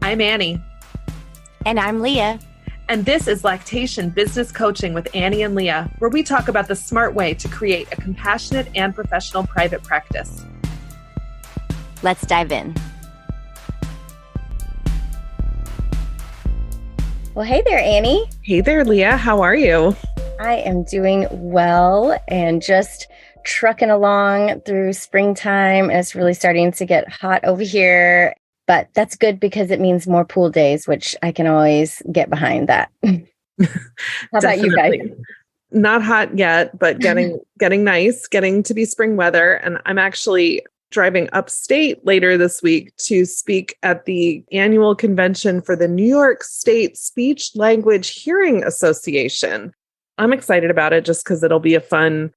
I'm Annie. And I'm Leah. And this is Lactation Business Coaching with Annie and Leah, where we talk about the smart way to create a compassionate and professional private practice. Let's dive in. Well, hey there, Annie. Hey there, Leah. How are you? I am doing well and just trucking along through springtime. And it's really starting to get hot over here. But that's good because it means more pool days, which I can always get behind that. How about you guys? Not hot yet, but getting nice, getting to be spring weather. And I'm actually driving upstate later this week to speak at the annual convention for the New York State Speech Language Hearing Association. I'm excited about it just because it'll be a fun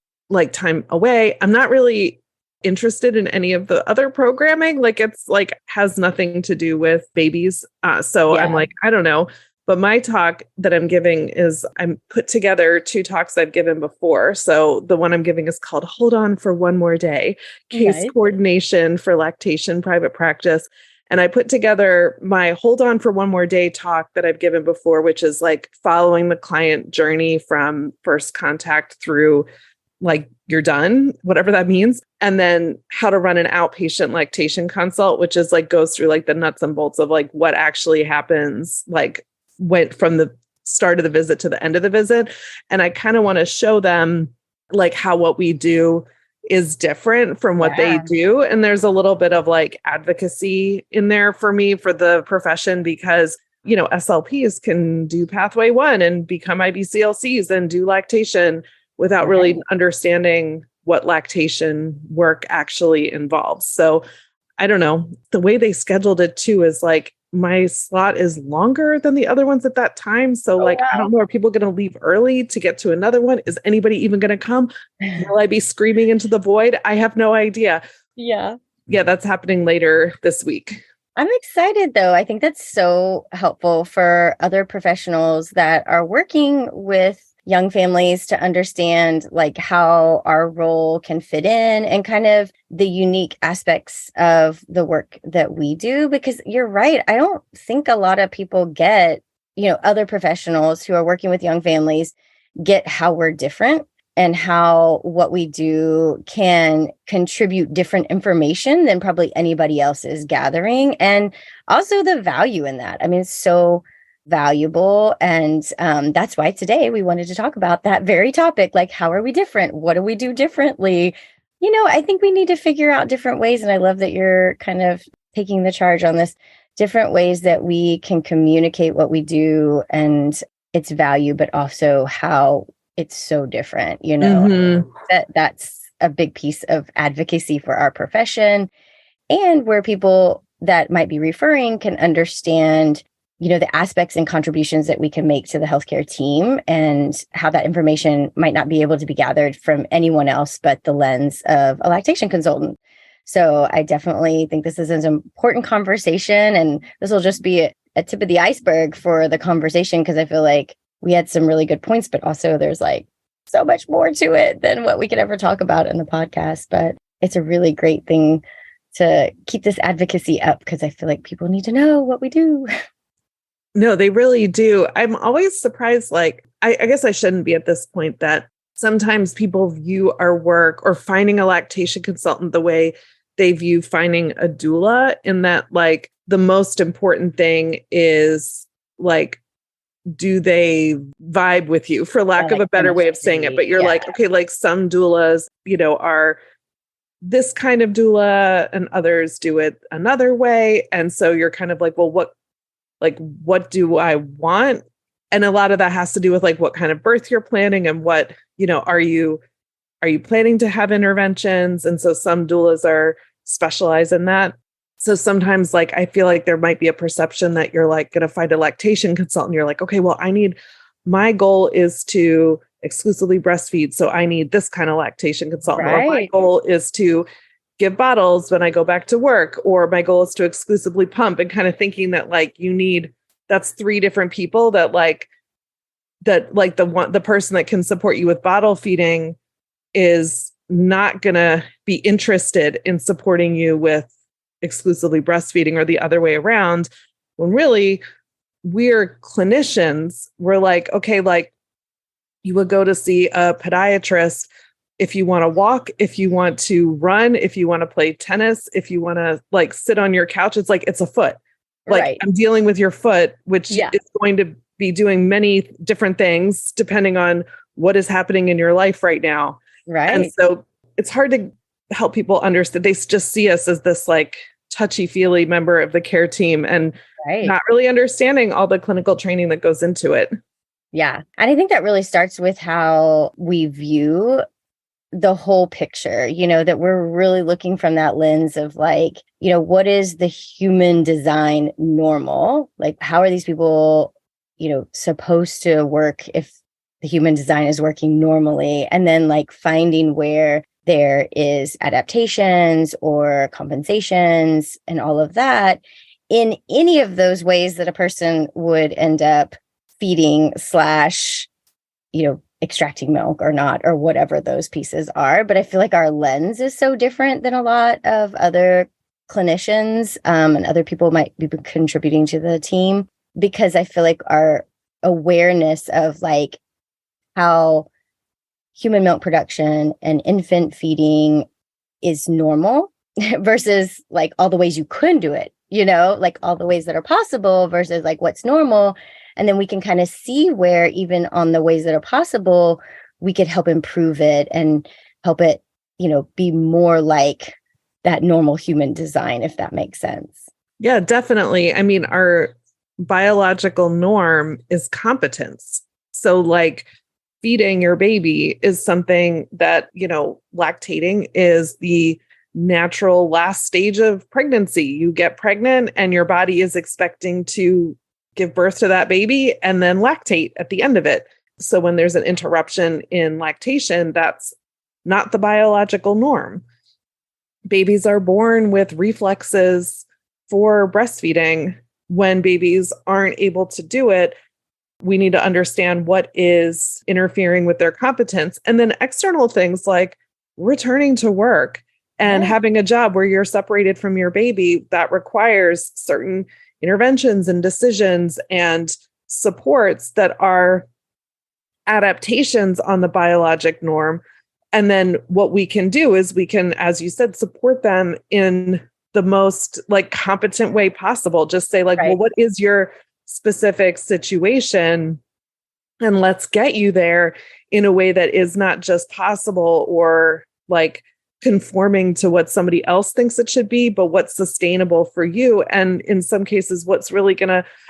time away. I'm not really interested in any of the other programming. It's has nothing to do with babies. So yeah. I'm I don't know. But my talk that I'm giving is I'm put together two talks I've given before. So the one I'm giving is called Hold On for One More Day, Case Coordination for Lactation Private Practice. And I put together my Hold On for One More Day talk that I've given before, which is following the client journey from first contact through you're done, whatever that means. And then how to run an outpatient lactation consult, which is goes through the nuts and bolts of what actually happens, went from the start of the visit to the end of the visit. And I kind of want to show them how what we do is different from what they do. And there's a little bit of advocacy in there for me for the profession because SLPs can do pathway 1 and become IBCLCs and do lactation without really understanding what lactation work actually involves. So I don't know. The way they scheduled it too is my slot is longer than the other ones at that time. So I don't know, are people going to leave early to get to another one? Is anybody even going to come? Will I be screaming into the void? I have no idea. Yeah, that's happening later this week. I'm excited though. I think that's so helpful for other professionals that are working with young families to understand how our role can fit in and kind of the unique aspects of the work that we do. Because you're right. I don't think a lot of people get, other professionals who are working with young families get how we're different and how what we do can contribute different information than probably anybody else is gathering. And also the value in that. I mean, it's so valuable. And that's why today we wanted to talk about that very topic. How are we different? What do we do differently? I think we need to figure out different ways. And I love that you're kind of taking the charge on this, different ways that we can communicate what we do and its value, but also how it's so different, that's a big piece of advocacy for our profession and where people that might be referring can understand the aspects and contributions that we can make to the healthcare team and how that information might not be able to be gathered from anyone else but the lens of a lactation consultant. So I definitely think this is an important conversation, and this will just be a tip of the iceberg for the conversation because I feel like we had some really good points, but also there's so much more to it than what we could ever talk about in the podcast. But it's a really great thing to keep this advocacy up because I feel like people need to know what we do. No, they really do. I'm always surprised. I guess I shouldn't be at this point that sometimes people view our work or finding a lactation consultant the way they view finding a doula, in that the most important thing is do they vibe with you, for lack of a better way of saying it. But you're okay, some doulas, are this kind of doula and others do it another way. And so you're kind of well, what do I want? And a lot of that has to do with what kind of birth you're planning and what, are you planning to have interventions? And so some doulas are specialized in that. So sometimes I feel there might be a perception that you're going to find a lactation consultant. You're okay, well, my goal is to exclusively breastfeed. So I need this kind of lactation consultant. Right. Or my goal is to give bottles when I go back to work, or my goal is to exclusively pump, and kind of thinking that that's 3 different people that the person that can support you with bottle feeding is not going to be interested in supporting you with exclusively breastfeeding, or the other way around, when really we're clinicians. We're like, okay, like you would go to see a podiatrist if you want to walk, if you want to run, if you want to play tennis, if you want to like sit on your couch. It's like, it's a foot. Like Right. I'm dealing with your foot, which Yeah. is going to be doing many different things depending on what is happening in your life right now. Right. And so it's hard to help people understand. They just see us as this like touchy-feely member of the care team and Right. not really understanding all the clinical training that goes into it. Yeah. And I think that really starts with how we view the whole picture, that we're really looking from that lens of like, what is the human design normal? Like, how are these people, supposed to work if the human design is working normally? And then like finding where there is adaptations or compensations and all of that in any of those ways that a person would end up feeding / extracting milk or not, or whatever those pieces are. But I feel like our lens is so different than a lot of other clinicians and other people might be contributing to the team, because I feel like our awareness of like how human milk production and infant feeding is normal versus like all the ways you could do it, like all the ways that are possible versus like what's normal. And then we can kind of see where even on the ways that are possible, we could help improve it and help it, be more like that normal human design, if that makes sense. Yeah, definitely. I mean, our biological norm is competence. So like feeding your baby is something that, lactating is the natural last stage of pregnancy. You get pregnant and your body is expecting to give birth to that baby and then lactate at the end of it. So when there's an interruption in lactation, that's not the biological norm. Babies are born with reflexes for breastfeeding. When babies aren't able to do it, we need to understand what is interfering with their competence. And then external things like returning to work and having a job where you're separated from your baby, that requires certain interventions and decisions and supports that are adaptations on the biologic norm. And then what we can do is we can, as you said, support them in the most like competent way possible. Just say like, well, what is your specific situation? And let's get you there in a way that is not just possible or like conforming to what somebody else thinks it should be, but what's sustainable for you. And in some cases, what's really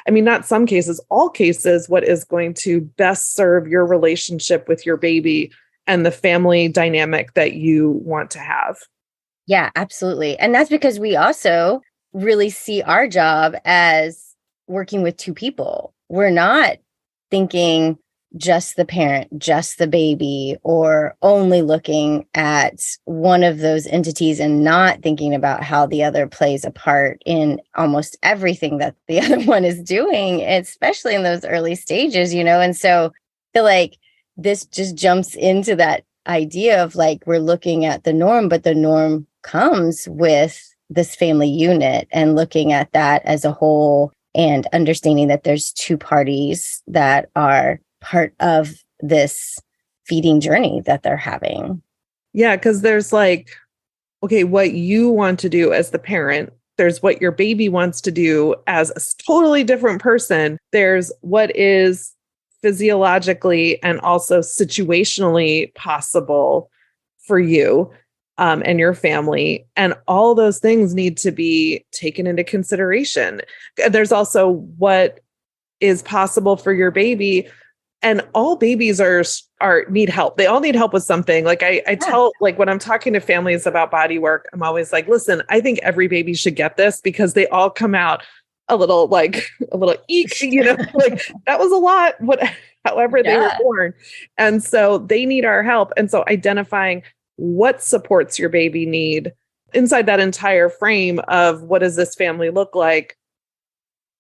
not some cases, all cases, what is going to best serve your relationship with your baby and the family dynamic that you want to have. Yeah, absolutely. And that's because we also really see our job as working with two people. We're not thinking just the parent, just the baby, or only looking at one of those entities and not thinking about how the other plays a part in almost everything that the other one is doing, especially in those early stages, And so I feel like this just jumps into that idea of like, we're looking at the norm, but the norm comes with this family unit and looking at that as a whole and understanding that there's two parties that are part of this feeding journey that they're having. Yeah, because there's like, okay, what you want to do as the parent, there's what your baby wants to do as a totally different person. There's what is physiologically and also situationally possible for you and your family. And all those things need to be taken into consideration. There's also what is possible for your baby. And all babies need help. They all need help with something. Like I tell, like when I'm talking to families about body work, I'm always like, listen, I think every baby should get this because they all come out a little eek, like that was a lot, however they were born. And so they need our help. And so identifying what supports your baby need inside that entire frame of what does this family look like?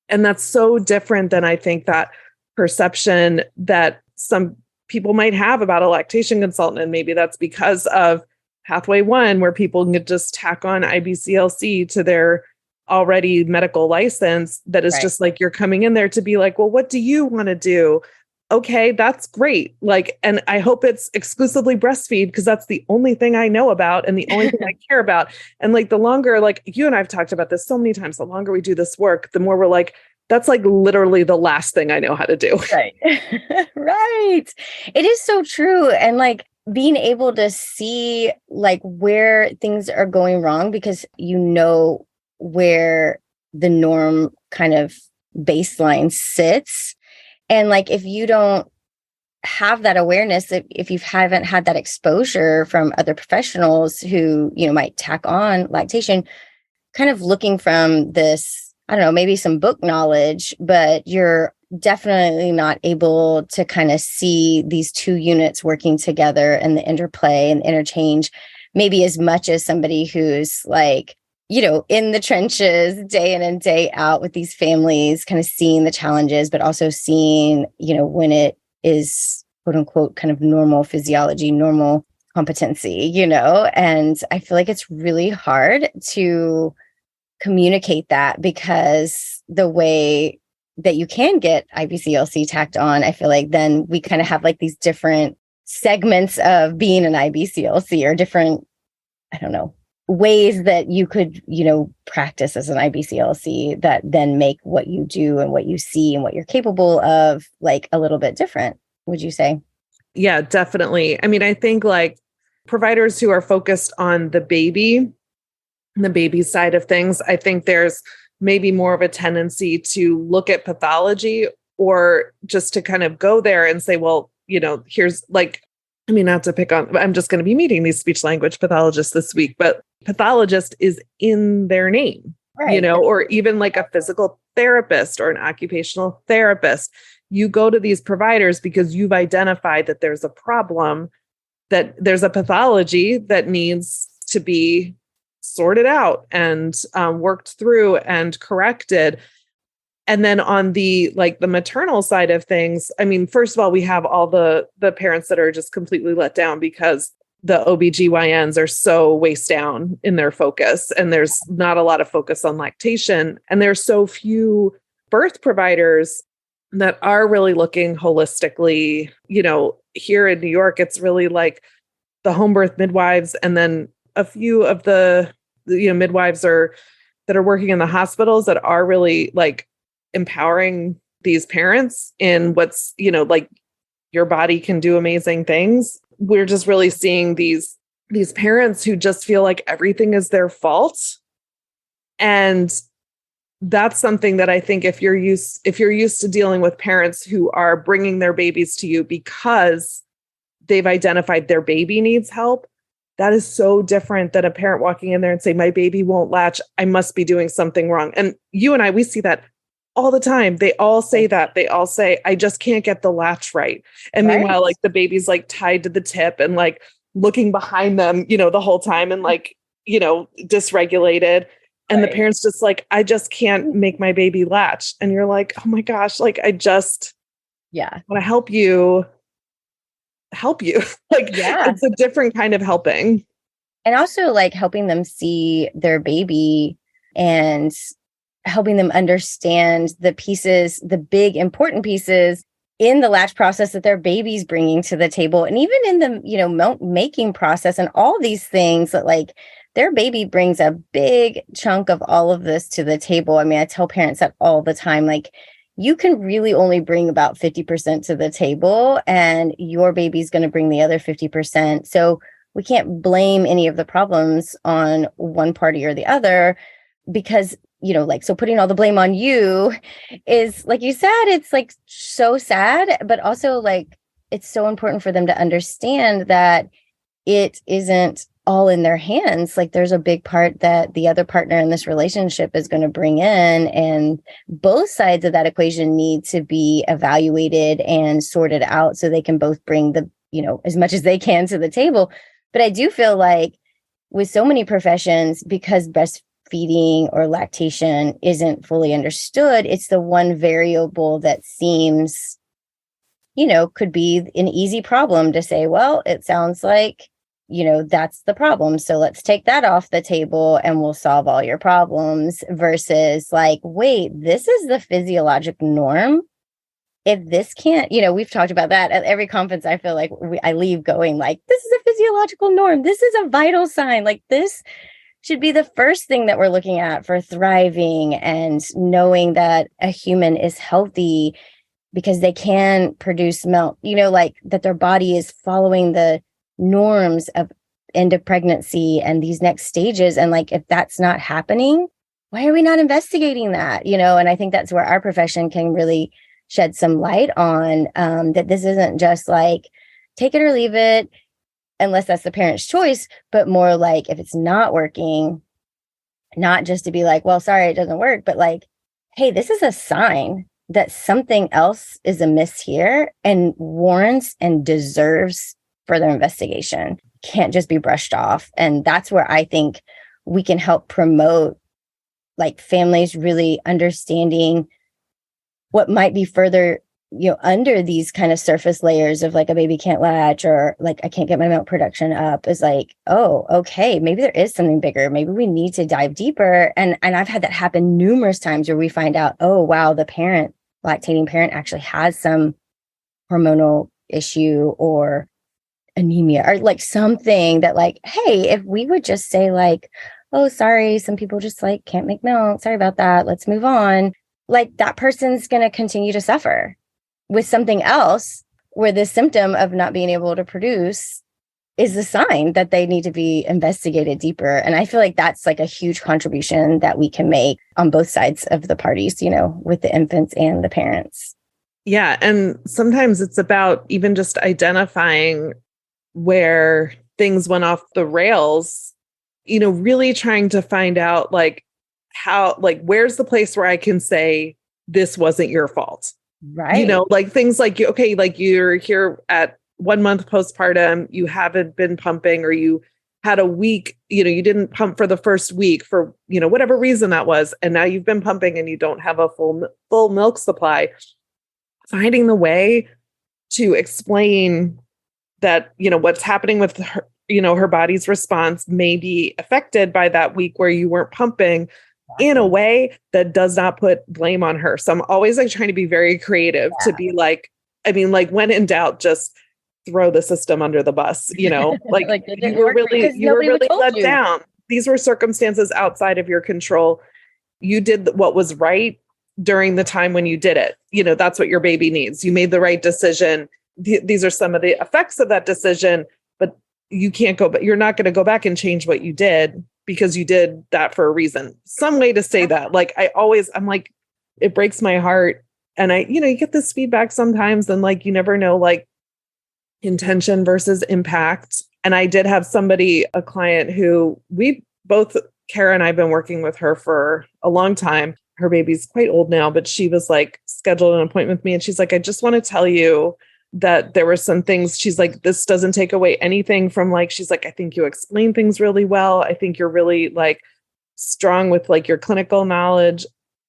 And that's so different than I think that perception that some people might have about a lactation consultant. And maybe that's because of Pathway 1, where people can just tack on IBCLC to their already medical license that is just like, you're coming in there to be like, well, what do you want to do? Okay, that's great. Like, and I hope it's exclusively breastfeed because that's the only thing I know about and the only thing I care about. And like the longer, like you and I've talked about this so many times, the longer we do this work, the more we're like, that's like literally the last thing I know how to do. Right. Right. It is so true. And like being able to see like where things are going wrong because you know where the norm kind of baseline sits. And like, if you don't have that awareness, if you haven't had that exposure from other professionals who, you know, might tack on lactation, kind of looking from this, I don't know, maybe some book knowledge, but you're definitely not able to kind of see these two units working together and the interplay and interchange, maybe as much as somebody who's like, you know, in the trenches day in and day out with these families, kind of seeing the challenges, but also seeing, you know, when it is quote unquote kind of normal physiology, normal competency, you know, and I feel like it's really hard to communicate that because the way that you can get IBCLC tacked on, I feel like then we kind of have like these different segments of being an IBCLC or different, I don't know, ways that you could, you know, practice as an IBCLC that then make what you do and what you see and what you're capable of like a little bit different, would you say? Yeah, definitely. I mean, I think like providers who are focused on the baby side of things, I think there's maybe more of a tendency to look at pathology or just to kind of go there and say, well, you know, here's like, I mean, not to pick on, I'm just going to be meeting these speech language pathologists this week, but pathologist is in their name, right, you know, or even like a physical therapist or an occupational therapist. You go to these providers because you've identified that there's a problem, that there's a pathology that needs to be sorted out and worked through and corrected. And then on the like the maternal side of things, I mean, first of all, we have all the parents that are just completely let down because the OBGYNs are so waist down in their focus and there's not a lot of focus on lactation. And there's so few birth providers that are really looking holistically. You know, here in New York, it's really like the home birth midwives and then a few of the you know midwives that are working in the hospitals that are really like empowering these parents in what's, you know, like your body can do amazing things. We're just really seeing these parents who just feel like everything is their fault. And that's something that I think if you're used to dealing with parents who are bringing their babies to you because they've identified their baby needs help, that is so different than a parent walking in there and saying, my baby won't latch. I must be doing something wrong. And you and I, we see that all the time. They all say that. They all say, I just can't get the latch right. And meanwhile, like the baby's like tied to the tip and like looking behind them, you know, the whole time and like, you know, dysregulated. And the parents just like, I just can't make my baby latch. And you're like, oh my gosh, like I just want to help you. Like, it's a different kind of helping. And also like helping them see their baby and helping them understand the pieces, the big important pieces in the latch process that their baby's bringing to the table. And even in the, you know, making process and all these things that like their baby brings a big chunk of all of this to the table. I mean, I tell parents that all the time, like, you can really only bring about 50% to the table and your baby's going to bring the other 50%. So we can't blame any of the problems on one party or the other because, you know, like, so putting all the blame on you is, like you said, it's like so sad, but also like, it's so important for them to understand that it isn't all in their hands. Like there's a big part that the other partner in this relationship is going to bring in, and both sides of that equation need to be evaluated and sorted out so they can both bring the, you know, as much as they can to the table. But I do feel like with so many professions, because breastfeeding or lactation isn't fully understood, it's the one variable that seems, you know, could be an easy problem to say, well, it sounds like that's the problem. So let's take that off the table and we'll solve all your problems versus like, wait, this is the physiologic norm. If this can't, we've talked about that at every conference. I feel like I leave going like, this is a physiological norm. This is a vital sign. Like this should be the first thing that we're looking at for thriving and knowing that a human is healthy because they can produce milk, like that their body is following the norms of end of pregnancy and these next stages. And like, if that's not happening, why are we not investigating that? And I think that's where our profession can really shed some light on that this isn't just like take it or leave it, unless that's the parent's choice, but more like if it's not working, not just to be like, well, sorry, it doesn't work, but like, hey, this is a sign that something else is amiss here and warrants and deserves further investigation. Can't just be brushed off. And that's where I think we can help promote like families really understanding what might be further, under these kind of surface layers of like a baby can't latch or like I can't get my milk production up is like, oh, okay, maybe there is something bigger. Maybe we need to dive deeper. And I've had that happen numerous times where we find out, oh, wow, the lactating parent actually has some hormonal issue or anemia or like something that like, hey, if we would just say like, oh, sorry, some people just like can't make milk. Sorry about that. Let's move on. Like that person's going to continue to suffer with something else where the symptom of not being able to produce is the sign that they need to be investigated deeper. And I feel like that's like a huge contribution that we can make on both sides of the parties, with the infants and the parents. Yeah. And sometimes it's about even just identifying where things went off the rails, really trying to find out like how, like, where's the place where I can say this wasn't your fault? Right. Like things like, okay, like you're here at 1 month postpartum, you haven't been pumping or you had a week, you didn't pump for the first week for, whatever reason that was. And now you've been pumping and you don't have a full milk supply. Finding the way to explain that, what's happening with her, her body's response may be affected by that week where you weren't pumping in a way that does not put blame on her. So I'm always like trying to be very creative to be like, when in doubt, just throw the system under the bus, like, like you were really let down. These were circumstances outside of your control. You did what was right during the time when you did it. That's what your baby needs. You made the right decision. These are some of the effects of that decision, but you can't go, but you're not going to go back and change what you did because you did that for a reason. Some way to say that. Like I'm like, it breaks my heart. And you get this feedback sometimes and like, you never know, like intention versus impact. And I did have a client who Kara and I've been working with her for a long time. Her baby's quite old now, but she was like scheduled an appointment with me. And she's like, I just want to tell you that there were some things. She's like, this doesn't take away anything from like, she's like, I think you explain things really well. I think you're really like strong with like your clinical knowledge.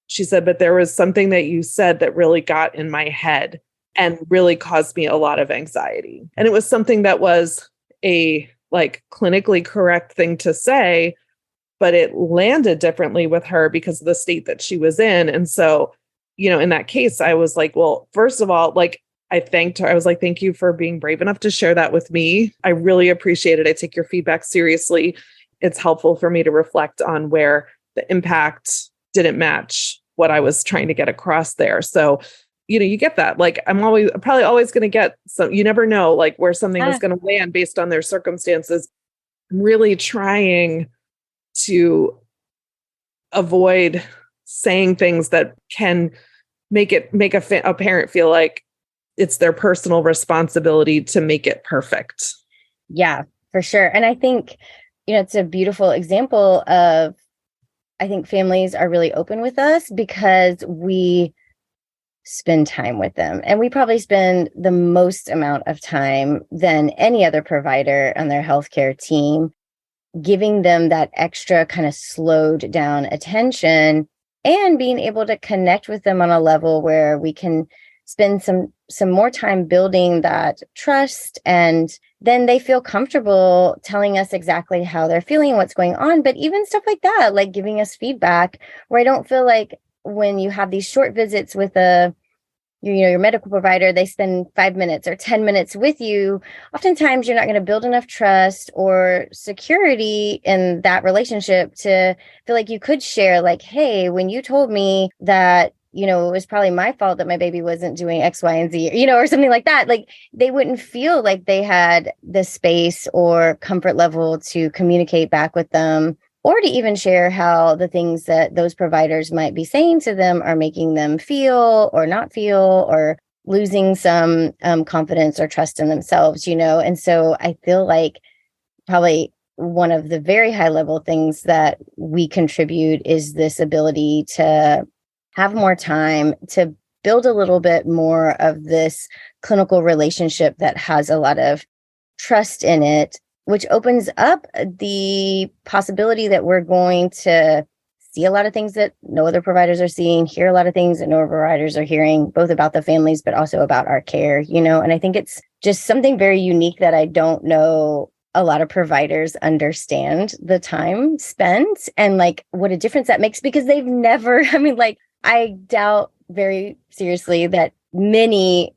She said, but there was something that you said that really got in my head and really caused me a lot of anxiety. And it was something that was a like clinically correct thing to say, but it landed differently with her because of the state that she was in. And so, in that case, I was like, well, first of all, like, I thanked her. I was like, thank you for being brave enough to share that with me. I really appreciate it. I take your feedback seriously. It's helpful for me to reflect on where the impact didn't match what I was trying to get across there. So, you get that. Like, I'm probably always going to get some, you never know, like where something is going to land based on their circumstances. I'm really trying to avoid saying things that can make a parent feel like it's their personal responsibility to make it perfect. Yeah, for sure. And I think, it's a beautiful example of, I think families are really open with us because we spend time with them. And we probably spend the most amount of time than any other provider on their healthcare team, giving them that extra kind of slowed down attention and being able to connect with them on a level where we can spend some more time building that trust, and then they feel comfortable telling us exactly how they're feeling, what's going on. But even stuff like that, like giving us feedback, where I don't feel like when you have these short visits with your medical provider, they spend 5 minutes or 10 minutes with you. Oftentimes you're not going to build enough trust or security in that relationship to feel like you could share, like, hey, when you told me that, it was probably my fault that my baby wasn't doing X, Y, and Z, or something like that. Like, they wouldn't feel like they had the space or comfort level to communicate back with them, or to even share how the things that those providers might be saying to them are making them feel or not feel, or losing some confidence or trust in themselves, And so I feel like probably one of the very high level things that we contribute is this ability to have more time to build a little bit more of this clinical relationship that has a lot of trust in it, which opens up the possibility that we're going to see a lot of things that no other providers are seeing, hear a lot of things that no other providers are hearing, both about the families, but also about our care, And I think it's just something very unique that I don't know a lot of providers understand the time spent and like what a difference that makes, because they've never, I doubt very seriously that many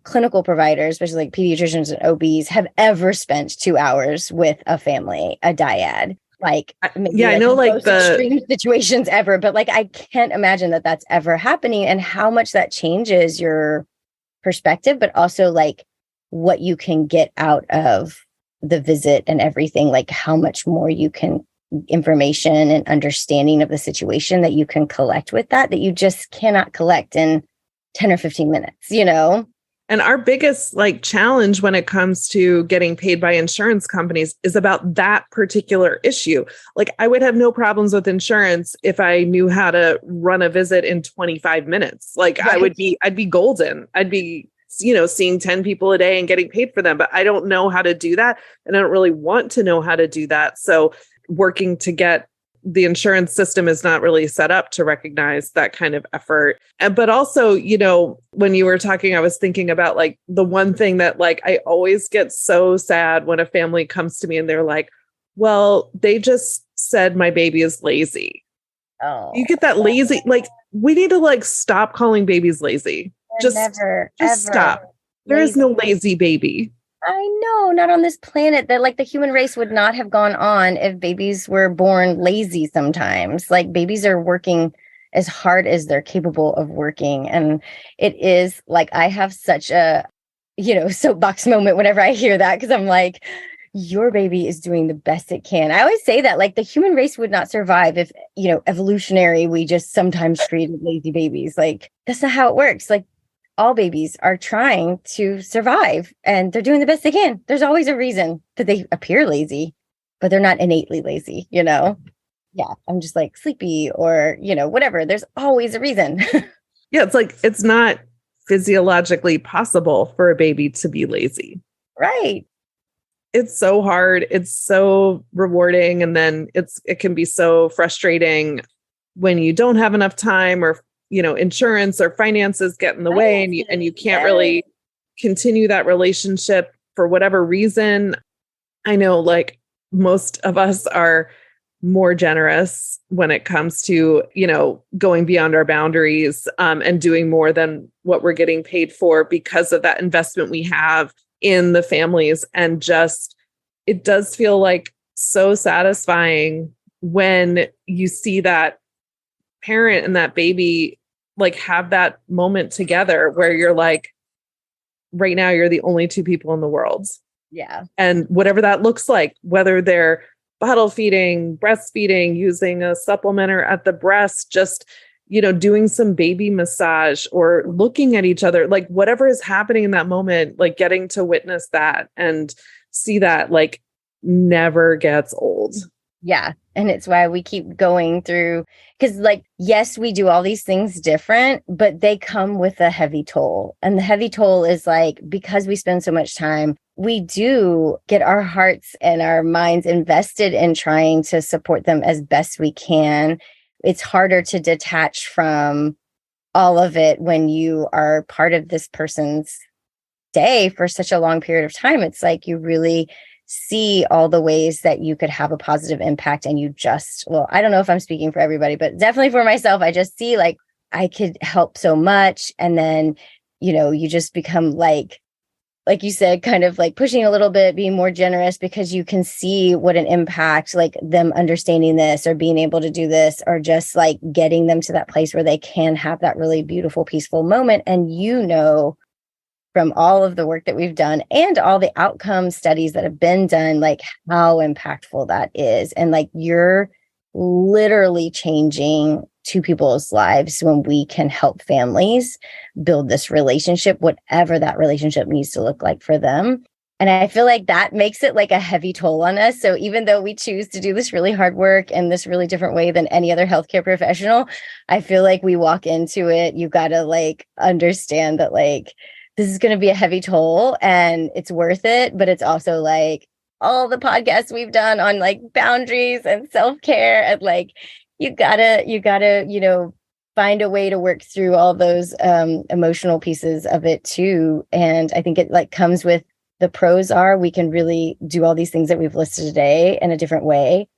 clinical providers, especially like pediatricians and OBs, have ever spent 2 hours with a family, a dyad. Like, maybe I know, like the extreme situations ever, but like, I can't imagine that that's ever happening, and how much that changes your perspective, but also like what you can get out of the visit and everything, like how much more you can information and understanding of the situation that you can collect with that you just cannot collect in 10 or 15 minutes, And our biggest challenge when it comes to getting paid by insurance companies is about that particular issue. Like, I would have no problems with insurance if I knew how to run a visit in 25 minutes. Like, right. I'd be golden. I'd be, seeing 10 people a day and getting paid for them, but I don't know how to do that. And I don't really want to know how to do that. So working to get the insurance system is not really set up to recognize that kind of effort. But also, when you were talking, I was thinking about the one thing that I always get so sad when a family comes to me and they're like, well, they just said my baby is lazy. Oh, you get that lazy, we need to stop calling babies lazy. Just stop. There is no lazy baby. I know, not on this planet. That the human race would not have gone on if babies were born lazy sometimes. Like, babies are working as hard as they're capable of working. And it is I have such a, soapbox moment whenever I hear that, because I'm like, your baby is doing the best it can. I always say that the human race would not survive if, evolutionary, we just sometimes created lazy babies. That's not how it works. All babies are trying to survive and they're doing the best they can. There's always a reason that they appear lazy, but they're not innately lazy, Yeah, I'm just sleepy or, whatever. There's always a reason. Yeah, it's not physiologically possible for a baby to be lazy. Right. It's so hard. It's so rewarding. And then it can be so frustrating when you don't have enough time, or insurance or finances get in the way, and you can't really continue that relationship for whatever reason. I know most of us are more generous when it comes to, going beyond our boundaries, and doing more than what we're getting paid for, because of that investment we have in the families. And just, it does feel so satisfying when you see that parent and that baby have that moment together where you're right now you're the only two people in the world. Yeah. And whatever that looks like, whether they're bottle feeding, breastfeeding, using a supplementer at the breast, just, doing some baby massage or looking at each other, whatever is happening in that moment, getting to witness that and see that never gets old. Yeah. And it's why we keep going through, because yes, we do all these things different, but they come with a heavy toll. And the heavy toll is because we spend so much time, we do get our hearts and our minds invested in trying to support them as best we can. It's harder to detach from all of it when you are part of this person's day for such a long period of time. It's like you really see all the ways that you could have a positive impact. And you just, well, I don't know if I'm speaking for everybody, but definitely for myself, I just see like I could help so much. And then, you just become like you said, kind of like pushing a little bit, being more generous, because you can see what an impact like them understanding this or being able to do this, or just like getting them to that place where they can have that really beautiful, peaceful moment. And from all of the work that we've done and all the outcome studies that have been done, like how impactful that is. And like you're literally changing two people's lives when we can help families build this relationship, whatever that relationship needs to look like for them. And I feel like that makes it like a heavy toll on us. So even though we choose to do this really hard work in this really different way than any other healthcare professional, I feel like we walk into it, you got to like understand that like, this is going to be a heavy toll and it's worth it. But it's also like all the podcasts we've done on like boundaries and self-care, and like, you gotta, find a way to work through all those emotional pieces of it too. And I think it like comes with the pros are we can really do all these things that we've listed today in a different way.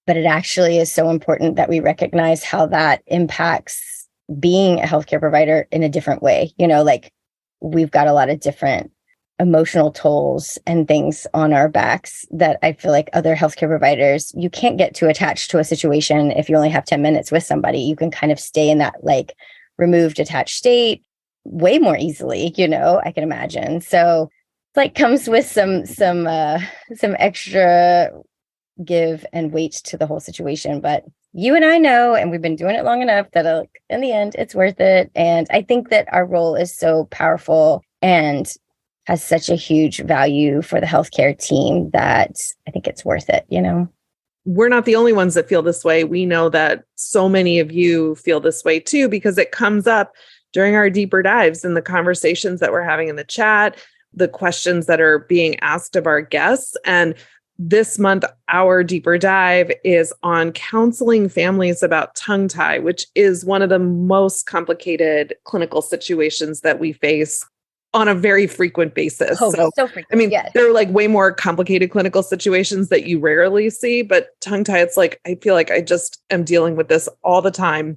But it actually is so important that we recognize how that impacts being a healthcare provider in a different way. Like we've got a lot of different emotional tolls and things on our backs that I feel like other healthcare providers, you can't get too attached to a situation if you only have 10 minutes with somebody. You can kind of stay in that like removed, attached state way more easily, I can imagine. So it's like comes with some extra give and weight to the whole situation. But you and I know, and we've been doing it long enough that in the end, it's worth it. And I think that our role is so powerful and has such a huge value for the healthcare team that I think it's worth it, We're not the only ones that feel this way. We know that so many of you feel this way too, because it comes up during our deeper dives and the conversations that we're having in the chat, the questions that are being asked of our guests. And this month, our deeper dive is on counseling families about tongue tie, which is one of the most complicated clinical situations that we face on a very frequent basis. Oh, so frequent. I mean, yes. There are like way more complicated clinical situations that you rarely see, but tongue tie, it's like, I feel like I just am dealing with this all the time.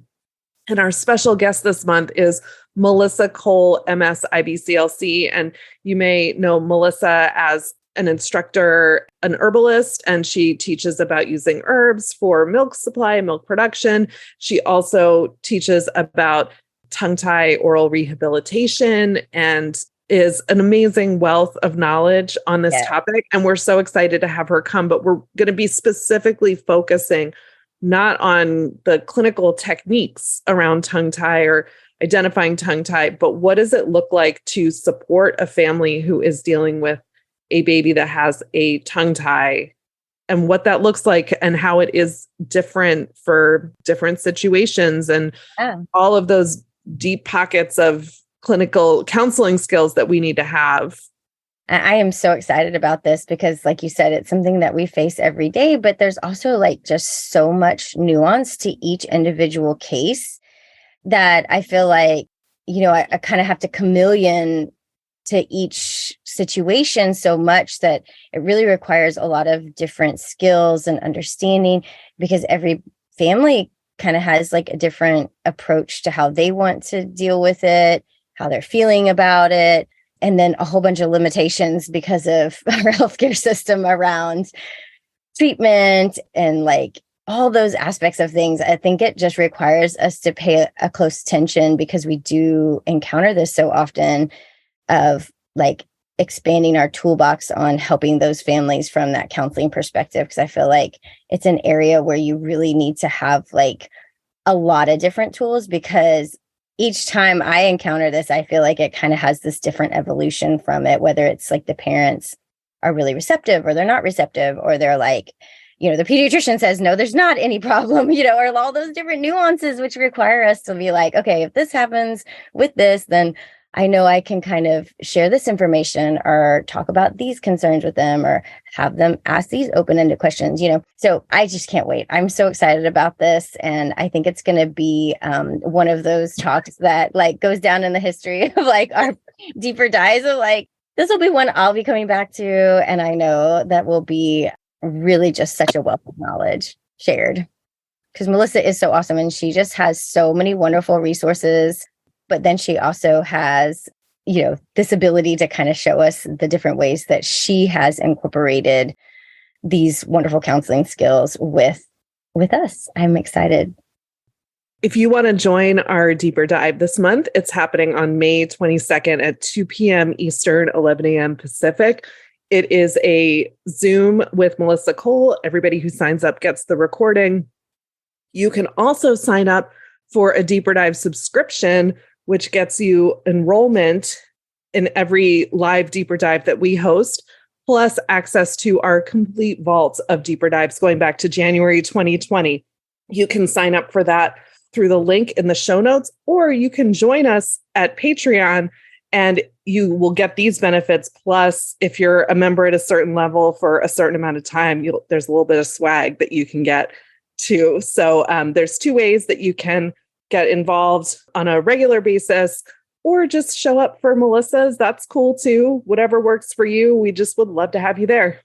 And our special guest this month is Melissa Cole, MS IBCLC. And you may know Melissa as an instructor, an herbalist, and she teaches about using herbs for milk supply and milk production. She also teaches about tongue tie oral rehabilitation and is an amazing wealth of knowledge on this topic. And we're so excited to have her come, but we're going to be specifically focusing not on the clinical techniques around tongue tie or identifying tongue tie, but what does it look like to support a family who is dealing with a baby that has a tongue tie, and what that looks like and how it is different for different situations, and all of those deep pockets of clinical counseling skills that we need to have. I am so excited about this because, like you said, it's something that we face every day, but there's also like just so much nuance to each individual case that I feel like, I kind of have to chameleon to each situation so much that it really requires a lot of different skills and understanding, because every family kind of has like a different approach to how they want to deal with it, how they're feeling about it, and then a whole bunch of limitations because of our healthcare system around treatment and like all those aspects of things. I think it just requires us to pay a close attention, because we do encounter this so often, of like expanding our toolbox on helping those families from that counseling perspective. Because I feel like it's an area where you really need to have like a lot of different tools, because each time I encounter this, I feel like it kind of has this different evolution from it, whether it's like the parents are really receptive or they're not receptive, or they're like, the pediatrician says, no, there's not any problem, or all those different nuances, which require us to be like, okay, if this happens with this, then I know I can kind of share this information or talk about these concerns with them or have them ask these open-ended questions, So I just can't wait. I'm so excited about this. And I think it's going to be one of those talks that like goes down in the history of like our deeper dives of like, this will be one I'll be coming back to. And I know that will be really just such a wealth of knowledge shared. Because Melissa is so awesome and she just has so many wonderful resources. But then she also has, this ability to kind of show us the different ways that she has incorporated these wonderful counseling skills with us. I'm excited. If you want to join our deeper dive this month, it's happening on May 22nd at 2 p.m. Eastern, 11 a.m. Pacific. It is a Zoom with Melissa Cole. Everybody who signs up gets the recording. You can also sign up for a deeper dive subscription, which gets you enrollment in every live deeper dive that we host, plus access to our complete vault of deeper dives going back to January 2020. You can sign up for that through the link in the show notes, or you can join us at Patreon and you will get these benefits. Plus, if you're a member at a certain level for a certain amount of time, there's a little bit of swag that you can get too. So there's two ways that you can get involved on a regular basis, or just show up for Melissa's. That's cool too. Whatever works for you. We just would love to have you there.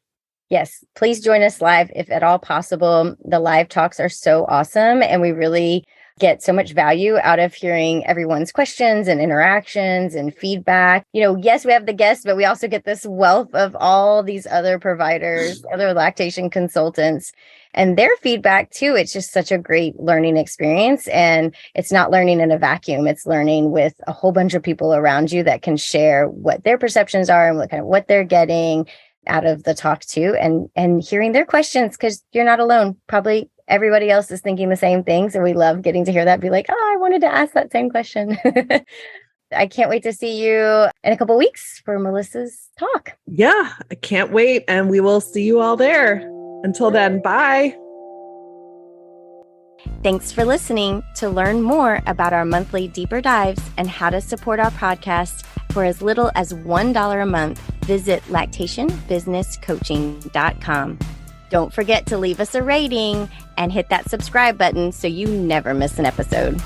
Yes, please join us live if at all possible. The live talks are so awesome and we really get so much value out of hearing everyone's questions and interactions and feedback. Yes, we have the guests, but we also get this wealth of all these other providers, other lactation consultants, and their feedback too. It's just such a great learning experience. And it's not learning in a vacuum. It's learning with a whole bunch of people around you that can share what their perceptions are and what they're getting out of the talk too, and hearing their questions, because you're not alone. Probably everybody else is thinking the same thing. So we love getting to hear that, be like, oh, I wanted to ask that same question. I can't wait to see you in a couple of weeks for Melissa's talk. Yeah, I can't wait. And we will see you all there. Until then, bye. Thanks for listening. To learn more about our monthly deeper dives and how to support our podcast for as little as $1 a month, visit lactationbusinesscoaching.com. Don't forget to leave us a rating and hit that subscribe button so you never miss an episode.